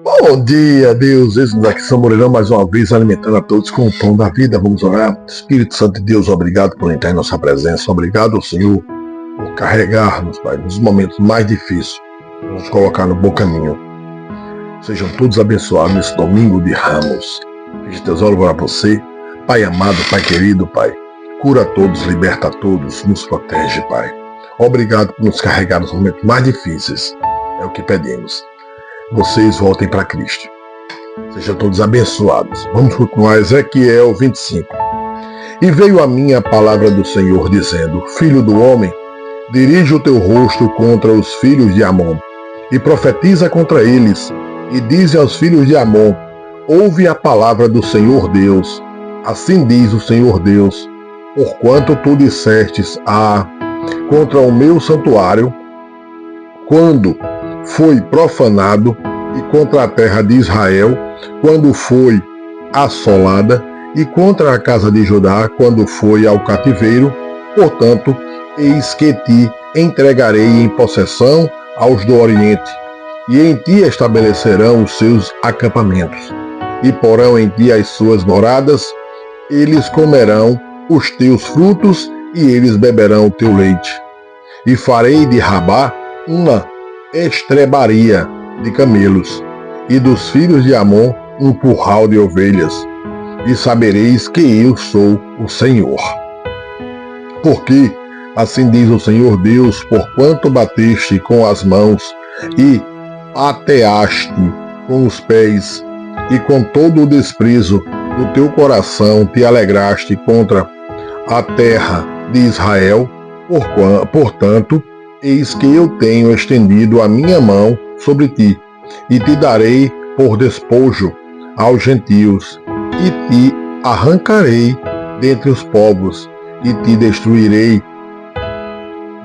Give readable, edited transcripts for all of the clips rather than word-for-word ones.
Bom dia, Deus. Esses aqui são Moreirão mais uma vez alimentando a todos com o pão da vida. Vamos orar. Espírito Santo de Deus, obrigado por entrar em nossa presença. Obrigado, Senhor, por carregar-nos, Pai, nos momentos mais difíceis, nos colocar no bom caminho. Sejam todos abençoados nesse domingo de Ramos. Feche teus olhos para você. Pai amado, Pai querido, Pai. Cura a todos, liberta a todos, nos protege, Pai. Obrigado por nos carregar nos momentos mais difíceis. É o que pedimos. Vocês voltem para Cristo. Sejam todos abençoados. Vamos continuar Ezequiel 25. E veio a mim a palavra do Senhor, dizendo: Filho do homem, dirige o teu rosto contra os filhos de Amon, e profetiza contra eles, e diz aos filhos de Amon: Ouve a palavra do Senhor Deus. Assim diz o Senhor Deus: Porquanto tu dissestes contra o meu santuário, quando foi profanado, e contra a terra de Israel, quando foi assolada, e contra a casa de Judá, quando foi ao cativeiro, portanto, eis que te entregarei em possessão aos do Oriente, e em ti estabelecerão os seus acampamentos, e porão em ti as suas moradas, eles comerão os teus frutos, e eles beberão o teu leite. E farei de Rabá uma estrebaria de camelos, e dos filhos de Amon um curral de ovelhas, e sabereis que eu sou o Senhor. Porque, assim diz o Senhor Deus, porquanto bateste com as mãos, e pateaste com os pés, e com todo o desprezo do teu coração te alegraste contra a terra de Israel, portanto, eis que eu tenho estendido a minha mão sobre ti, e te darei por despojo aos gentios, e te arrancarei dentre os povos, e te destruirei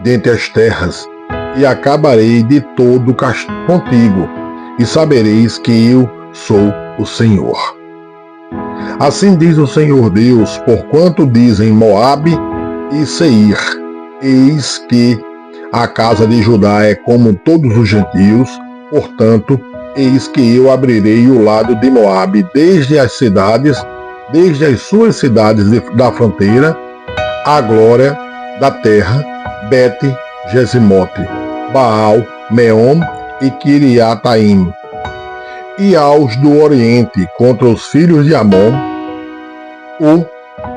dentre as terras, e acabarei de todo contigo, e sabereis que eu sou o Senhor. Assim diz o Senhor Deus, porquanto dizem Moabe e Seir: Eis que a casa de Judá é como todos os gentios, portanto, eis que eu abrirei o lado de Moabe desde as suas cidades da fronteira, a glória da terra, Bet-Jesimote, Baal, Meom e Kiriataim. E aos do Oriente contra os filhos de Amon, o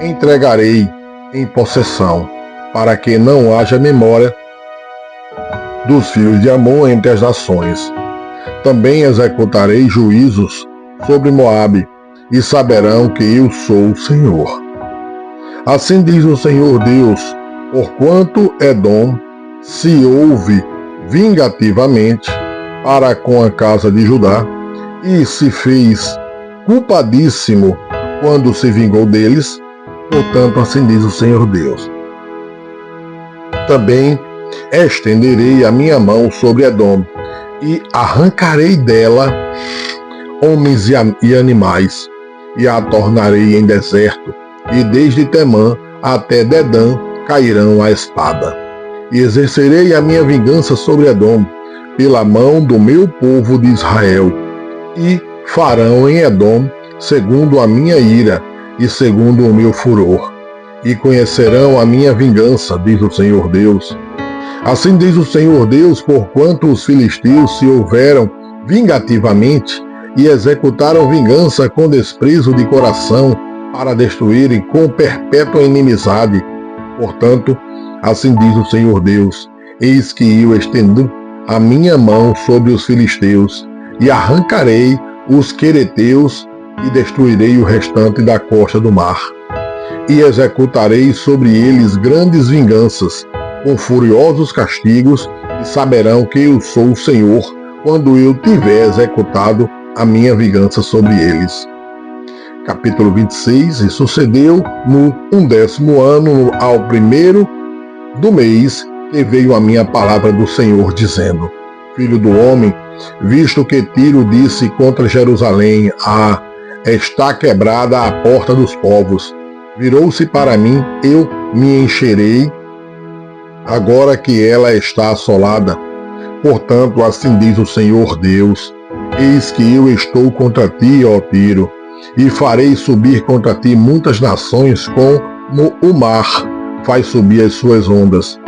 entregarei em possessão, para que não haja memória dos filhos de Amon entre as nações. Também executarei juízos sobre Moabe, e saberão que eu sou o Senhor. Assim diz o Senhor Deus, porquanto Edom se houve vingativamente para com a casa de Judá, e se fez culpadíssimo quando se vingou deles, portanto assim diz o Senhor Deus. Também estenderei a minha mão sobre Edom, e arrancarei dela homens e animais, e a tornarei em deserto, e desde Temã até Dedã cairão a espada. E exercerei a minha vingança sobre Edom, pela mão do meu povo de Israel, e farão em Edom segundo a minha ira, e segundo o meu furor, e conhecerão a minha vingança, diz o Senhor Deus. Assim diz o Senhor Deus, porquanto os filisteus se houveram vingativamente, e executaram vingança com desprezo de coração, para destruírem com perpétua inimizade. Portanto, assim diz o Senhor Deus, eis que eu estendo a minha mão sobre os filisteus, e arrancarei os quereteus, e destruirei o restante da costa do mar. E executarei sobre eles grandes vinganças, com furiosos castigos, e saberão que eu sou o Senhor, quando eu tiver executado a minha vingança sobre eles. Capítulo 26. E sucedeu no 11º ano, ao 1º do mês, que veio a minha palavra do Senhor, dizendo: Filho do homem, visto que Tiro disse contra Jerusalém: está quebrada a porta dos povos, virou-se para mim, eu me encherei, agora que ela está assolada. Portanto, assim diz o Senhor Deus: Eis que eu estou contra ti, ó Tiro, e farei subir contra ti muitas nações como o mar faz subir as suas ondas.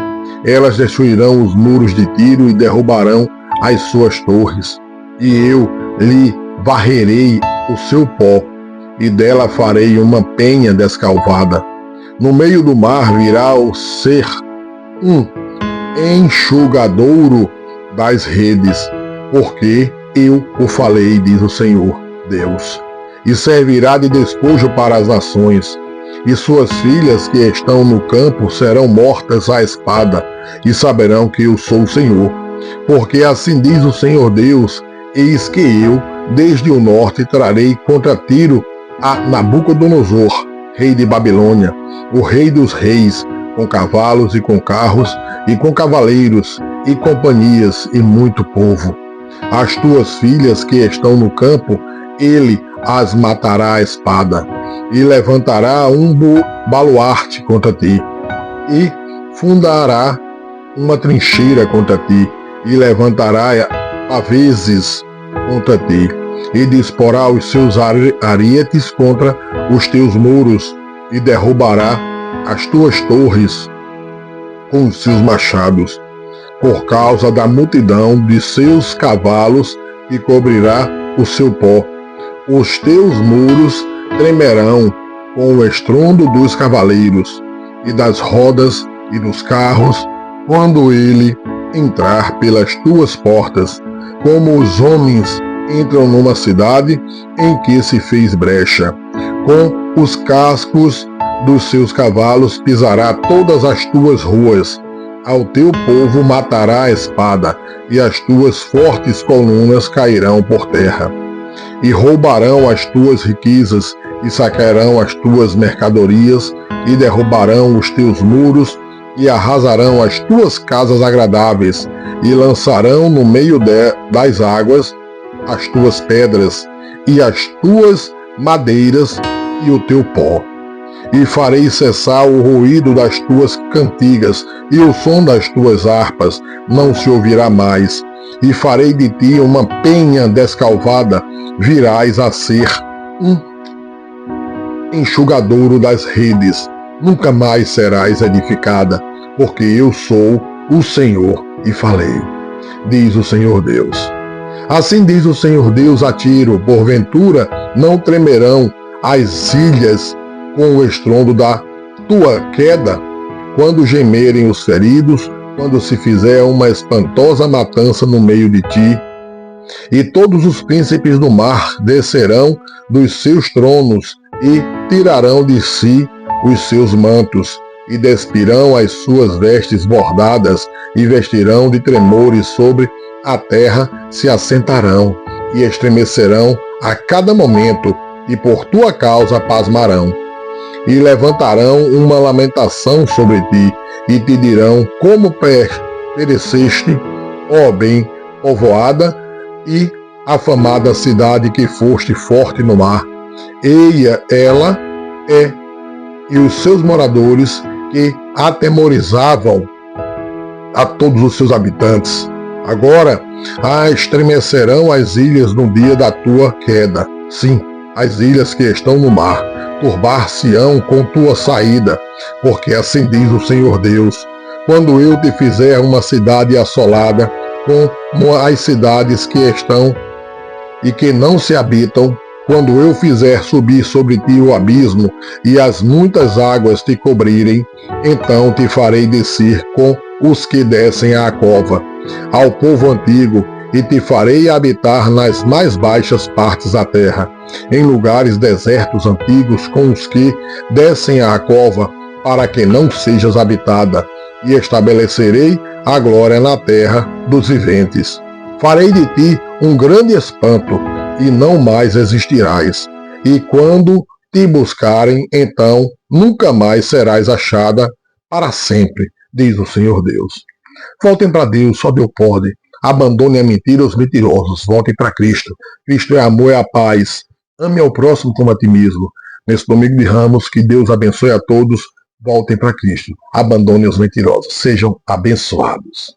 Elas destruirão os muros de Tiro e derrubarão as suas torres. E eu lhe varrerei o seu pó, e dela farei uma penha descalvada. No meio do mar virá o ser um enxugadouro das redes, porque eu o falei, diz o Senhor Deus. E servirá de despojo para as nações, e suas filhas que estão no campo serão mortas à espada, e saberão que eu sou o Senhor. Porque assim diz o Senhor Deus: eis que eu, desde o norte, trarei contra Tiro a Nabucodonosor, rei de Babilônia, o rei dos reis, com cavalos e com carros, e com cavaleiros, e companhias, e muito povo. As tuas filhas que estão no campo, ele as matará à espada, e levantará um baluarte contra ti, e fundará uma trincheira contra ti, e levantará paveses contra ti, e disporá os seus arietes contra os teus muros, e derrubará as tuas torres com os seus machados, por causa da multidão de seus cavalos, que cobrirá o seu pó. Os teus muros tremerão com o estrondo dos cavaleiros, e das rodas e dos carros, quando ele entrar pelas tuas portas, como os homens entram numa cidade em que se fez brecha. Com os cascos dos seus cavalos pisará todas as tuas ruas. Ao teu povo matará a espada, e as tuas fortes colunas cairão por terra. E roubarão as tuas riquezas, e saquearão as tuas mercadorias, e derrubarão os teus muros, e arrasarão as tuas casas agradáveis, e lançarão no meio das águas as tuas pedras, e as tuas madeiras, e o teu pó. E farei cessar o ruído das tuas cantigas, e o som das tuas harpas não se ouvirá mais. E farei de ti uma penha descalvada, virás a ser um enxugadouro das redes. Nunca mais serás edificada, porque eu sou o Senhor e falei, diz o Senhor Deus. Assim diz o Senhor Deus a Tiro: porventura não tremerão as ilhas com o estrondo da tua queda, quando gemerem os feridos, quando se fizer uma espantosa matança no meio de ti. E todos os príncipes do mar descerão dos seus tronos e tirarão de si os seus mantos, e despirão as suas vestes bordadas, e vestirão de tremores sobre a terra, se assentarão, e estremecerão a cada momento, e por tua causa pasmarão. E levantarão uma lamentação sobre ti, e te dirão: como pereceste, ó bem povoada e afamada cidade que foste forte no mar. Eia, ela é, e os seus moradores que atemorizavam a todos os seus habitantes. Agora estremecerão as ilhas no dia da tua queda. Sim, as ilhas que estão no mar turbar-se-ão com tua saída, porque assim diz o Senhor Deus: quando eu te fizer uma cidade assolada, como as cidades que estão e que não se habitam, quando eu fizer subir sobre ti o abismo, e as muitas águas te cobrirem, então te farei descer com os que descem à cova, ao povo antigo, e te farei habitar nas mais baixas partes da terra, em lugares desertos antigos com os que descem à cova, para que não sejas habitada, e estabelecerei a glória na terra dos viventes. Farei de ti um grande espanto, e não mais existirás. E quando te buscarem, então nunca mais serás achada para sempre, diz o Senhor Deus. Voltem para Deus, só Deus pode. Abandone a mentira e os mentirosos. Voltem para Cristo. Cristo é amor, é a paz. Ame ao próximo como a ti mesmo. Nesse domingo de Ramos, que Deus abençoe a todos. Voltem para Cristo. Abandone os mentirosos. Sejam abençoados.